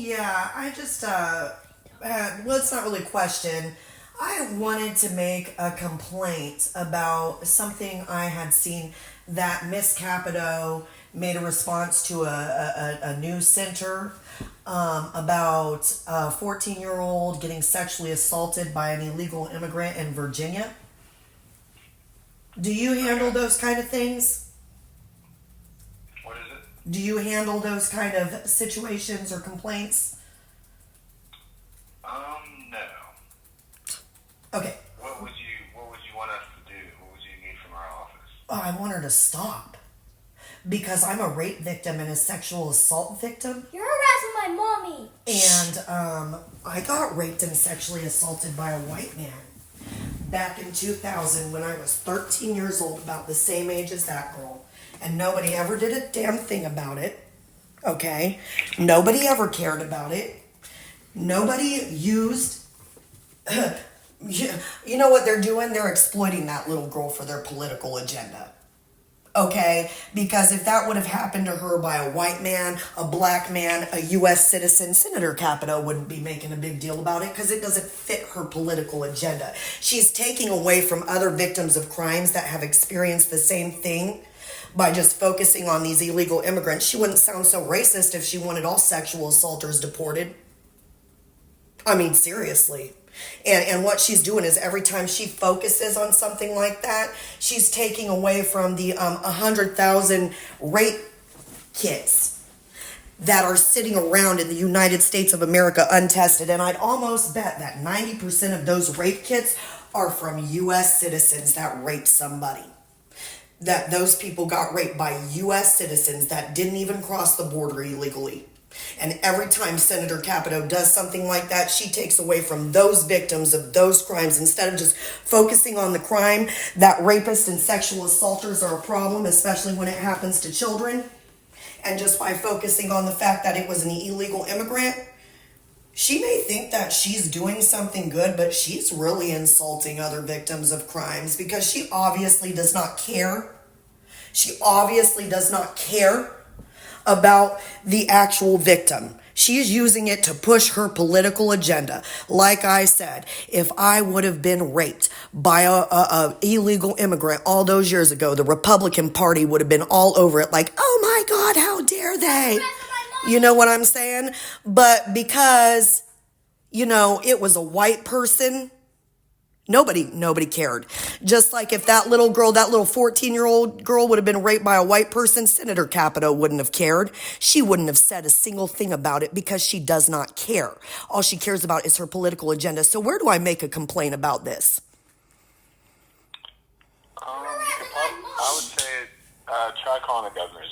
Yeah, I just, well, it's not really a question. I wanted to make a complaint about something I had seen that Miss Capito made a response to a news center about a 14-year-old getting sexually assaulted by an illegal immigrant in Virginia. Do you handle Okay. those kind of things? What is it? Do you handle those kind of situations or complaints? No. Okay. What would you want us to do? What would you need from our office? Oh, I want her to stop because I'm a rape victim and a sexual assault victim. You're harassing my mommy. And I got raped and sexually assaulted by a white man back in 2000 when I was 13 years old, about the same age as that girl. And nobody ever did a damn thing about it. Okay? Nobody ever cared about it. Nobody used. You know what they're doing? They're exploiting that little girl for their political agenda. Okay? Because if that would have happened to her by a white man, a black man, a U.S. citizen, Senator Capito wouldn't be making a big deal about it because it doesn't fit her political agenda. She's taking away from other victims of crimes that have experienced the same thing by just focusing on these illegal immigrants. She wouldn't sound so racist if she wanted all sexual assaulters deported. I mean, seriously. And what she's doing is every time she focuses on something like that, she's taking away from the 100,000 rape kits that are sitting around in the United States of America untested. And I'd almost bet that 90% of those rape kits are from U.S. citizens that raped somebody. That those people got raped by U.S. citizens that didn't even cross the border illegally. And every time Senator Capito does something like that, she takes away from those victims of those crimes. Instead of just focusing on the crime that rapists and sexual assaulters are a problem, especially when it happens to children, and just by focusing on the fact that it was an illegal immigrant, she may think that she's doing something good, but she's really insulting other victims of crimes because she obviously does not care. She obviously does not care about the actual victim. She's using it to push her political agenda. Like I said, if I would have been raped by a illegal immigrant all those years ago, the Republican Party would have been all over it like, oh my God, how dare they? You know what I'm saying? But because, it was a white person, Nobody cared. Just like if that little girl, that little 14-year-old girl would have been raped by a white person, Senator Capito wouldn't have cared. She wouldn't have said a single thing about it because she does not care. All she cares about is her political agenda. So where do I make a complaint about this? You could I would say try calling the governor's